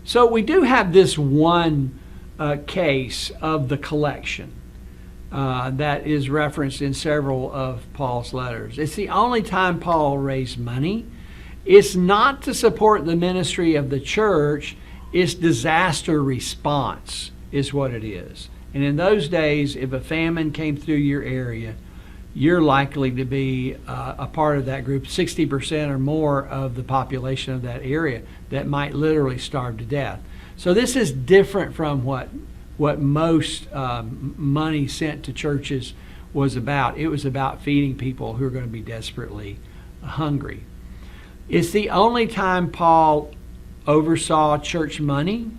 So we do have this one case of the collection that is referenced in several of Paul's letters. It's the only time Paul raised money. It's not to support the ministry of the church. It's disaster response is what it is. And in those days, if a famine came through your area, you're likely to be a part of that group, 60% or more of the population of that area that might literally starve to death. So this is different from what most money sent to churches was about. It was about feeding people who are going to be desperately hungry. It's the only time Paul oversaw church money.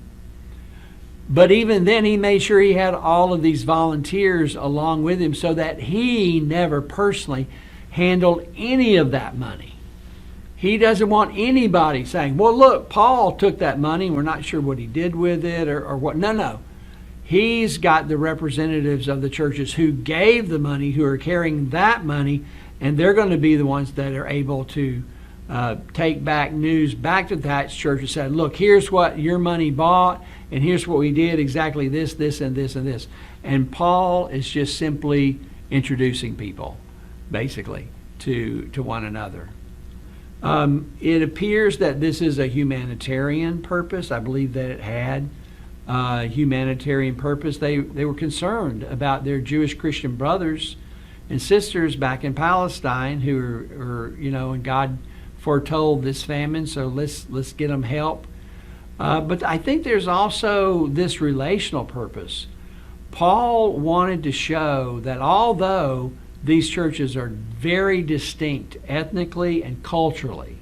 But even then, he made sure he had all of these volunteers along with him so that he never personally handled any of that money. He doesn't want anybody saying, well, look, Paul took that money. We're not sure what he did with it or what. No. He's got the representatives of the churches who gave the money, who are carrying that money, and they're going to be the ones that are able to take back news back to that church and say, look, here's what your money bought, and here's what we did, exactly this, this, and this, and this. And Paul is just simply introducing people, basically, to one another. It appears that this is a humanitarian purpose. I believe that it had humanitarian purpose. They were concerned about their Jewish Christian brothers and sisters back in Palestine who are and God foretold this famine, so let's get them help. But I think there's also this relational purpose. Paul wanted to show that although these churches are very distinct ethnically and culturally,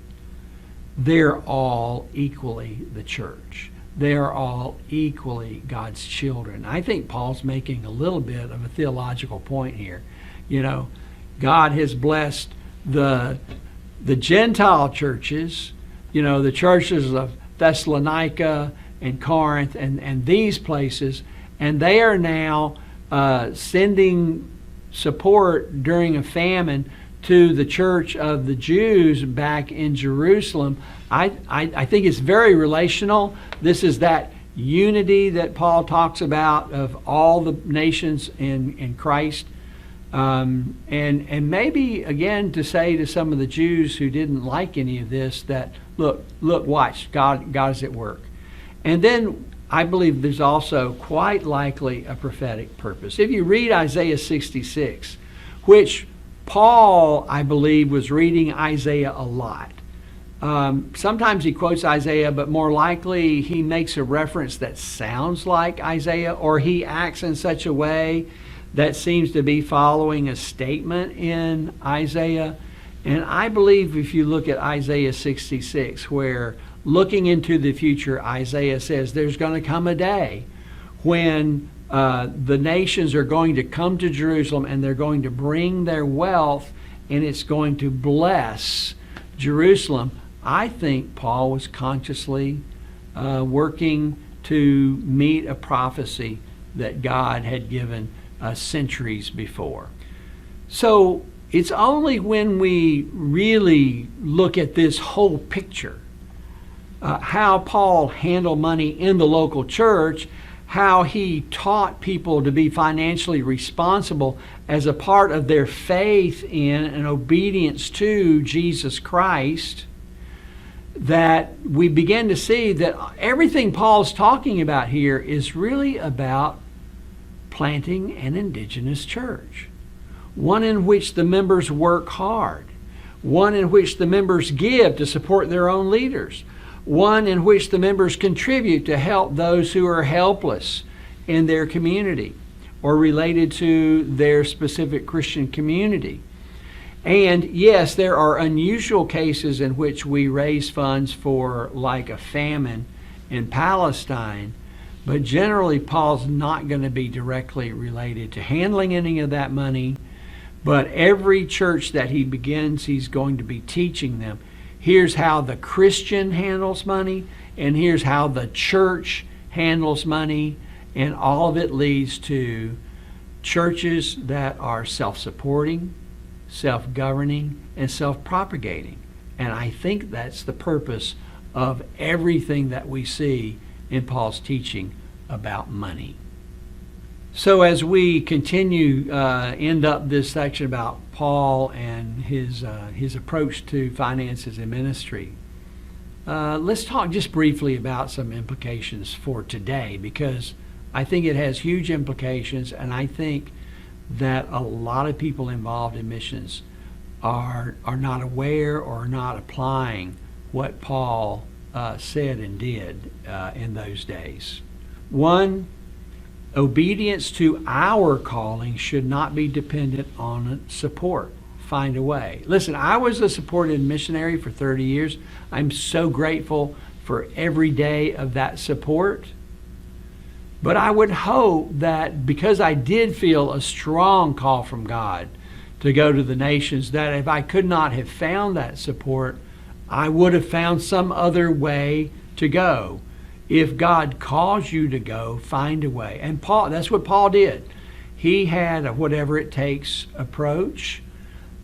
they're all equally the church. They're all equally God's children. I think Paul's making a little bit of a theological point here. God has blessed the Gentile churches, the churches of Thessalonica and Corinth and these places, and they are now sending support during a famine to the church of the Jews back in Jerusalem. I think it's very relational. This is that unity that Paul talks about of all the nations in Christ. And maybe, again, to say to some of the Jews who didn't like any of this that, look, watch, God is at work. And then I believe there's also quite likely a prophetic purpose. If you read Isaiah 66, which Paul, I believe, was reading Isaiah a lot. Sometimes he quotes Isaiah, but more likely he makes a reference that sounds like Isaiah, or he acts in such a way that seems to be following a statement in Isaiah. And I believe if you look at Isaiah 66, where looking into the future, Isaiah says there's going to come a day when the nations are going to come to Jerusalem and they're going to bring their wealth and it's going to bless Jerusalem. I think Paul was consciously working to meet a prophecy that God had given centuries before. So it's only when we really look at this whole picture, how Paul handled money in the local church, how he taught people to be financially responsible as a part of their faith in and obedience to Jesus Christ, that we begin to see that everything Paul's talking about here is really about planting an indigenous church, one in which the members work hard, one in which the members give to support their own leaders, one in which the members contribute to help those who are helpless in their community or related to their specific Christian community. And yes, there are unusual cases in which we raise funds for, like a famine in Palestine, but generally Paul's not going to be directly related to handling any of that money. But every church that he begins, he's going to be teaching them, here's how the Christian handles money, and here's how the church handles money, and all of it leads to churches that are self-supporting, self-governing, and self-propagating. And I think that's the purpose of everything that we see in Paul's teaching about money. So as we continue, end up this section about Paul and his approach to finances and ministry, let's talk just briefly about some implications for today, because I think it has huge implications, and I think that a lot of people involved in missions are not aware or not applying what Paul said and did in those days. One, obedience to our calling should not be dependent on support. Find a way. Listen, I was a supported missionary for 30 years. I'm so grateful for every day of that support. But I would hope that because I did feel a strong call from God to go to the nations, that if I could not have found that support, I would have found some other way to go. If God calls you to go, find a way. And Paul, that's what Paul did. He had a whatever it takes approach.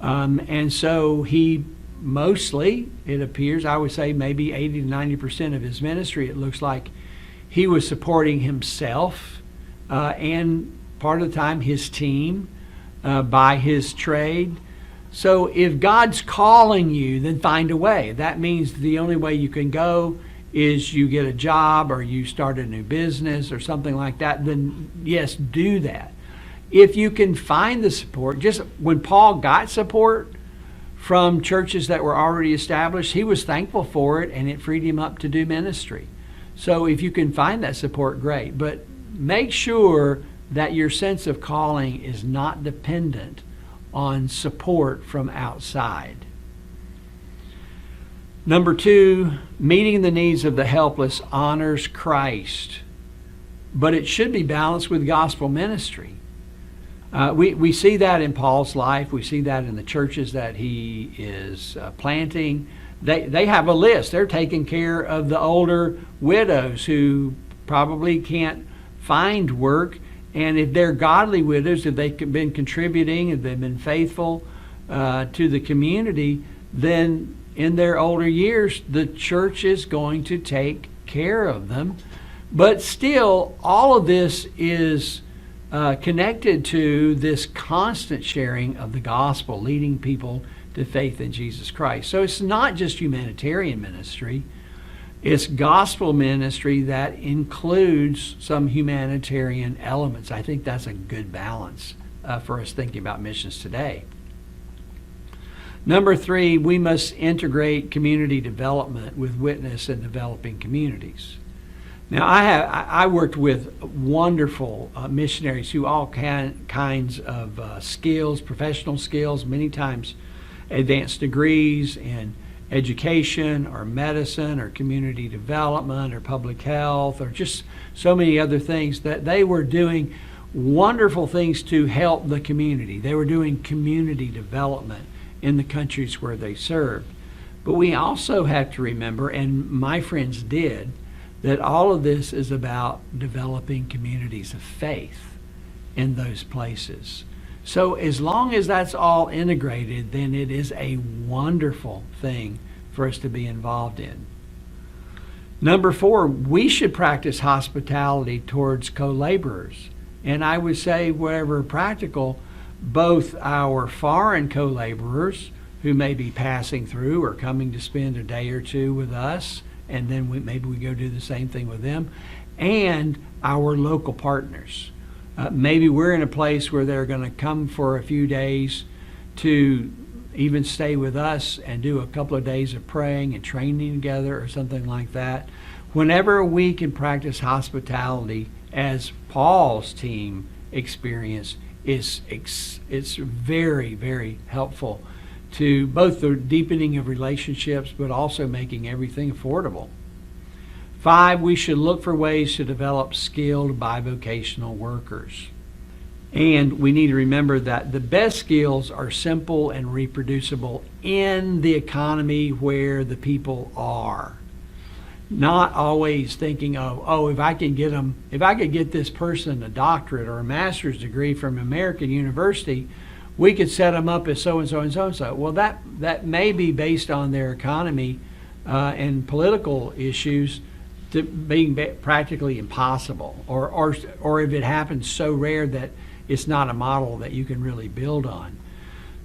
And so he mostly, it appears, I would say maybe 80 to 90% of his ministry, it looks like he was supporting himself and part of the time his team by his trade. So if God's calling you, then find a way. That means the only way you can go is you get a job or you start a new business or something like that. Then yes, do that. If you can find the support, just when Paul got support from churches that were already established, he was thankful for it, and it freed him up to do ministry. So if you can find that support, great. But make sure that your sense of calling is not dependent on support from outside. Number two, meeting the needs of the helpless honors Christ, but it should be balanced with gospel ministry. We see that in Paul's life. We see that in the churches that he is planting. They have a list. They're taking care of the older widows who probably can't find work. And if they're godly widows, if they've been contributing, if they've been faithful to the community, then in their older years, the church is going to take care of them. But still, all of this is connected to this constant sharing of the gospel, leading people to faith in Jesus Christ. So it's not just humanitarian ministry. It's gospel ministry that includes some humanitarian elements. I think that's a good balance for us thinking about missions today. Number three, we must integrate community development with witness and developing communities. Now, I worked with wonderful missionaries who all kinds of skills, professional skills, many times advanced degrees in education or medicine or community development or public health or just so many other things, that they were doing wonderful things to help the community. They were doing community development in the countries where they served. But we also have to remember, and my friends did, that all of this is about developing communities of faith in those places. So as long as that's all integrated, then it is a wonderful thing for us to be involved in. Number four, we should practice hospitality towards co-laborers. And I would say, wherever practical, both our foreign co-laborers who may be passing through or coming to spend a day or two with us, and then maybe we go do the same thing with them, and our local partners. Maybe we're in a place where they're going to come for a few days to even stay with us and do a couple of days of praying and training together or something like that. Whenever we can practice hospitality as Paul's team experienced, it's very, very helpful to both the deepening of relationships but also making everything affordable. 5, we should look for ways to develop skilled bivocational workers. And we need to remember that the best skills are simple and reproducible in the economy where the people are. Not always thinking of, if I could get this person a doctorate or a master's degree from American University, we could set them up as so-and-so and so-and-so. Well, that may be based on their economy and political issues. to being practically impossible, or if it happens so rare that it's not a model that you can really build on.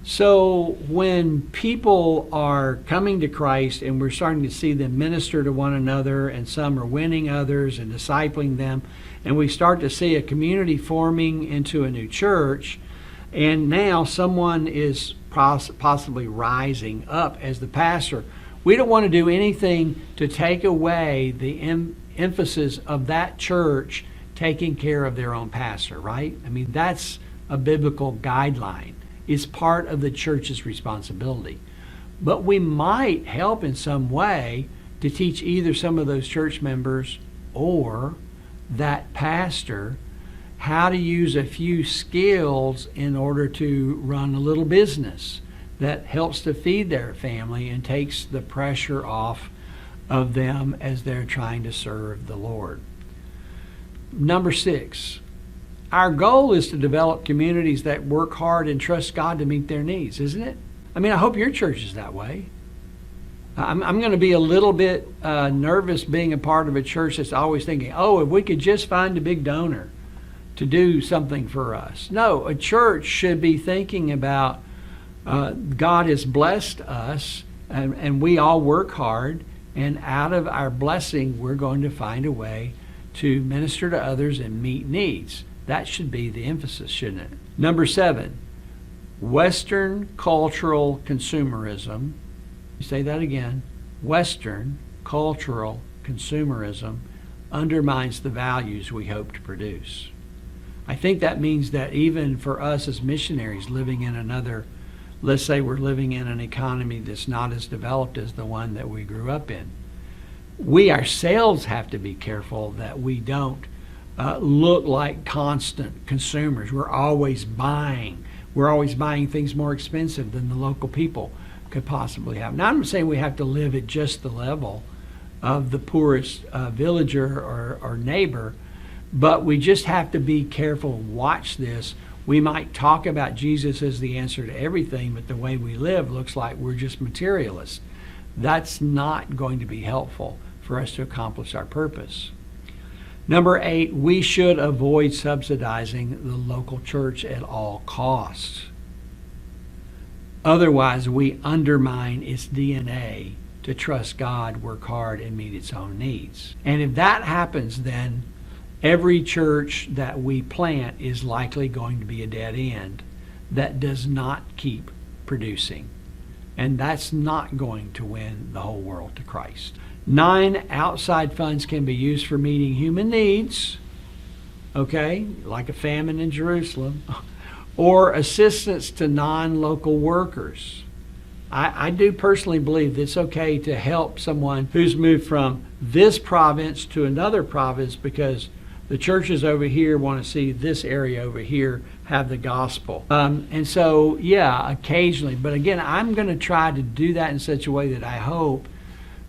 So when people are coming to Christ and we're starting to see them minister to one another, and some are winning others and discipling them, and we start to see a community forming into a new church, and now someone is possibly rising up as the pastor, we don't want to do anything to take away the emphasis of that church taking care of their own pastor, right? I mean, that's a biblical guideline. It's part of the church's responsibility. But we might help in some way to teach either some of those church members or that pastor how to use a few skills in order to run a little business that helps to feed their family and takes the pressure off of them as they're trying to serve the Lord. Number 6, our goal is to develop communities that work hard and trust God to meet their needs, isn't it? I mean, I hope your church is that way. I'm going to be a little bit nervous being a part of a church that's always thinking, oh, if we could just find a big donor to do something for us. No, a church should be thinking about God has blessed us, and we all work hard, and out of our blessing, we're going to find a way to minister to others and meet needs. That should be the emphasis, shouldn't it? Number 7, Western cultural consumerism. Say that again. Western cultural consumerism undermines the values we hope to produce. I think that means that even for us as missionaries living in another, let's say we're living in an economy that's not as developed as the one that we grew up in, we ourselves have to be careful that we don't look like constant consumers. We're always buying. We're always buying things more expensive than the local people could possibly have. Now, I'm not saying we have to live at just the level of the poorest villager or neighbor, but we just have to be careful and watch this. We might talk about Jesus as the answer to everything, but the way we live looks like we're just materialists. That's not going to be helpful for us to accomplish our purpose. Number 8, we should avoid subsidizing the local church at all costs. Otherwise, we undermine its DNA to trust God, work hard, and meet its own needs. And if that happens, then every church that we plant is likely going to be a dead end that does not keep producing. And that's not going to win the whole world to Christ. 9, outside funds can be used for meeting human needs, okay, like a famine in Jerusalem, or assistance to non-local workers. I do personally believe it's okay to help someone who's moved from this province to another province because the churches over here want to see this area over here have the gospel. And so, yeah, occasionally. But again, I'm going to try to do that in such a way that I hope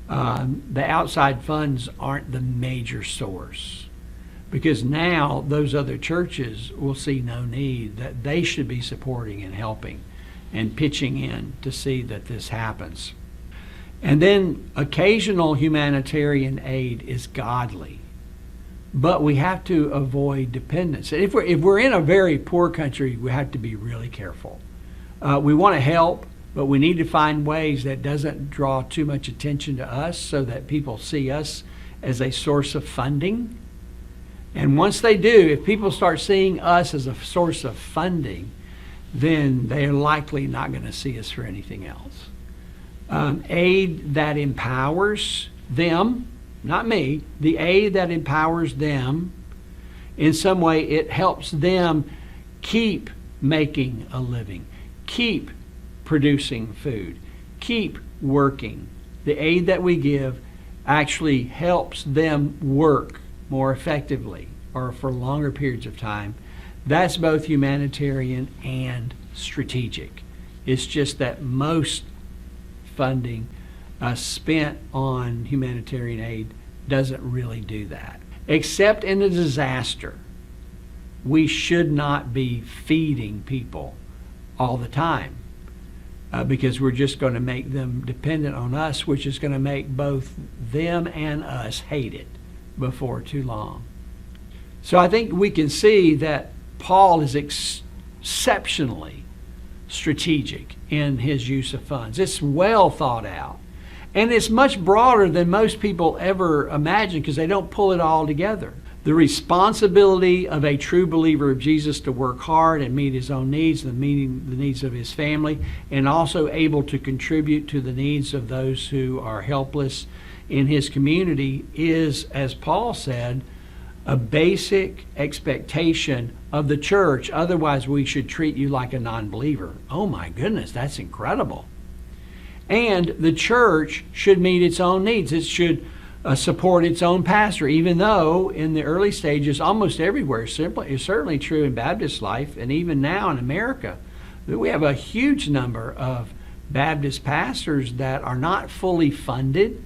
the outside funds aren't the major source. Because now those other churches will see no need, that they should be supporting and helping and pitching in to see that this happens. And then occasional humanitarian aid is godly. But we have to avoid dependence. If we're in a very poor country, we have to be really careful. We want to help, but we need to find ways that doesn't draw too much attention to us so that people see us as a source of funding. And once they do, if people start seeing us as a source of funding, then they're likely not going to see us for anything else. Aid that empowers them, not me, the aid that empowers them, in some way it helps them keep making a living, keep producing food, keep working. The aid that we give actually helps them work more effectively or for longer periods of time. That's both humanitarian and strategic. It's just that most funding spent on humanitarian aid doesn't really do that. Except in a disaster, we should not be feeding people all the time because we're just going to make them dependent on us, which is going to make both them and us hate it. before too long. So I think we can see that Paul is exceptionally strategic in his use of funds. It's well thought out. And it's much broader than most people ever imagine because they don't pull it all together. The responsibility of a true believer of Jesus to work hard and meet his own needs, and meeting the needs of his family, and also able to contribute to the needs of those who are helpless in his community is, as Paul said, a basic expectation of the church. Otherwise, we should treat you like a non-believer. Oh my goodness, that's incredible. And the church should meet its own needs. It should support its own pastor, even though in the early stages, almost everywhere, it's certainly true in Baptist life, and even now in America, that we have a huge number of Baptist pastors that are not fully funded.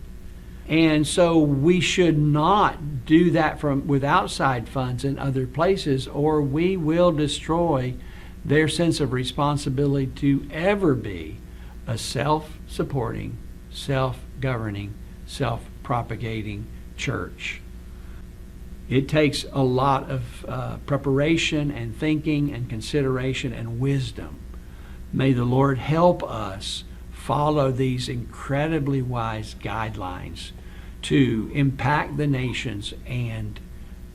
And so we should not do that with outside funds in other places, or we will destroy their sense of responsibility to ever be a self-supporting, self-governing, self-propagating church. It takes a lot of preparation and thinking and consideration and wisdom. May the Lord help us follow these incredibly wise guidelines to impact the nations and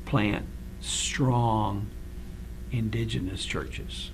plant strong indigenous churches.